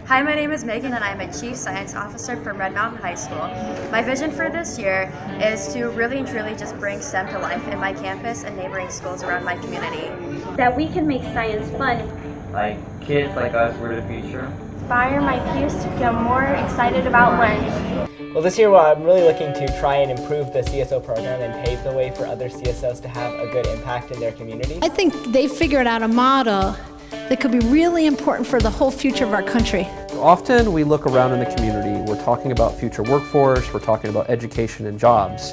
Hi, my name is Megan and I'm a Chief Science Officer for Red Mountain High School. My vision for this year is to really and truly just bring STEM to life in my campus and neighboring schools around my community. That we can make science fun. Like kids like us, we're the future. Inspire my peers to feel more excited about learning. Well, this year I'm really looking to try and improve the CSO program and pave the way for other CSOs to have a good impact in their community. I think they figured out a model that could be really important for the whole future of our country. Often we look around in the community, we're talking about future workforce, we're talking about education and jobs,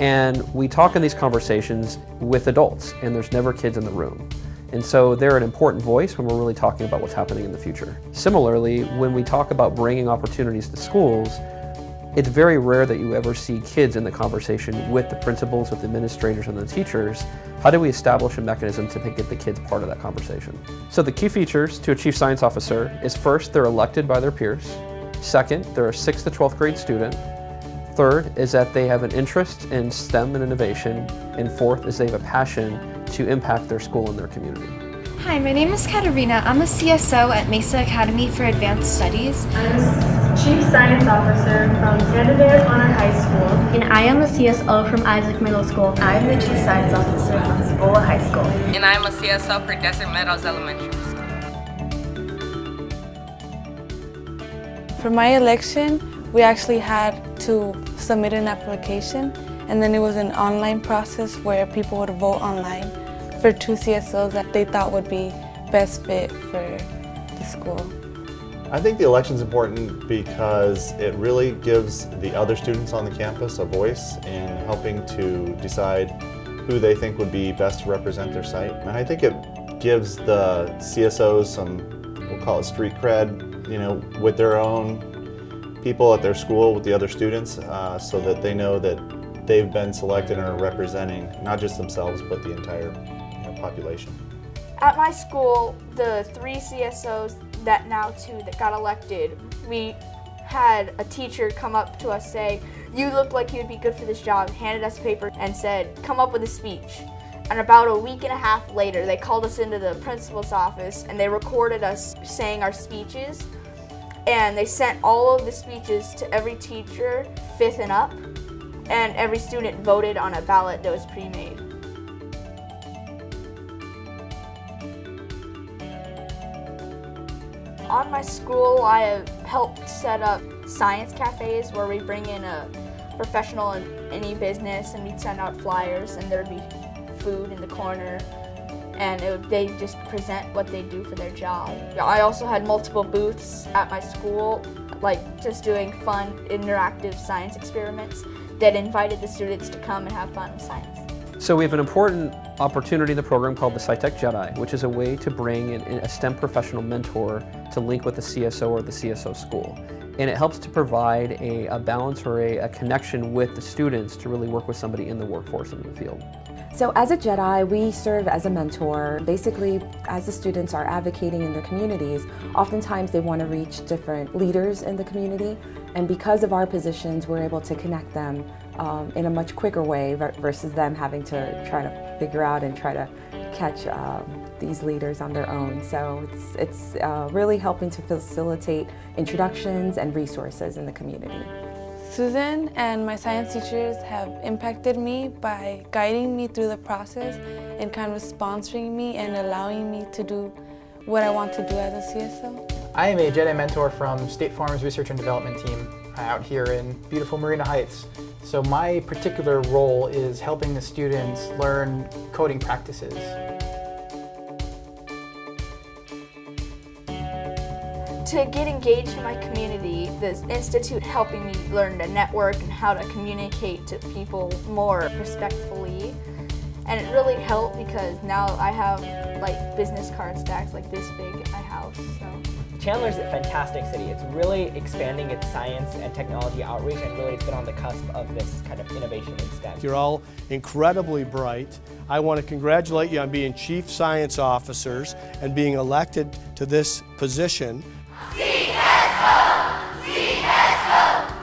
and we talk in these conversations with adults, and there's never kids in the room. And so they're an important voice when we're really talking about what's happening in the future. Similarly, when we talk about bringing opportunities to schools, it's very rare that you ever see kids in the conversation with the principals, with the administrators, and the teachers. How do we establish a mechanism to get the kids part of that conversation? So the key features to a Chief Science Officer is first, they're elected by their peers. Second, they're a 6th to 12th grade student. Third is that they have an interest in STEM and innovation. And fourth is they have a passion to impact their school and their community. Hi, my name is Katerina. I'm a CSO at Mesa Academy for Advanced Studies. I'm Chief Science Officer from Santa Fe Honor High School. And I am a CSO from Isaac Middle School. I'm the Chief Science Officer from Cibola High School. And I'm a CSO for Desert Meadows Elementary School. For my election, we actually had to submit an application, and then it was an online process where people would vote online for 2 CSOs that they thought would be best fit for the school. I think the election's important because it really gives the other students on the campus a voice in helping to decide who they think would be best to represent their site. And I think it gives the CSOs some, we'll call it street cred, with their own people at their school, with the other students, so that they know that they've been selected and are representing not just themselves, but the entire population. At my school, the 3 CSOs, now 2 that got elected, we had a teacher come up to us, say, "You look like you'd be good for this job," handed us a paper and said, "Come up with a speech." And about a week and a half later, they called us into the principal's office and they recorded us saying our speeches. And they sent all of the speeches to every teacher, 5th and up, and every student voted on a ballot that was pre-made. On my school, I have helped set up science cafes where we bring in a professional in any business and we'd send out flyers and there'd be food in the corner and they just present what they do for their job. I also had multiple booths at my school, like just doing fun, interactive science experiments that invited the students to come and have fun with science. So we have an important opportunity in the program called the SciTech Jedi, which is a way to bring in a STEM professional mentor to link with the CSO or the CSO school. And it helps to provide a balance or a connection with the students to really work with somebody in the workforce and in the field. So as a Jedi, we serve as a mentor. Basically, as the students are advocating in their communities, oftentimes they want to reach different leaders in the community. And because of our positions, we're able to connect them in a much quicker way versus them having to try to figure out and try to catch these leaders on their own. So it's really helping to facilitate introductions and resources in the community. Susan and my science teachers have impacted me by guiding me through the process and kind of sponsoring me and allowing me to do what I want to do as a CSO. I am a Jedi mentor from State Farm's Research and Development team out here in beautiful Marina Heights. So my particular role is helping the students learn coding practices. To get engaged in my community, the Institute helping me learn to network and how to communicate to people more respectfully. And it really helped because now I have like business card stacks like this big at my house. So. Chandler's a fantastic city. It's really expanding its science and technology outreach, and really it's been on the cusp of this kind of innovation in STEM. You're all incredibly bright. I want to congratulate you on being Chief Science Officers and being elected to this position. CSO! CSO!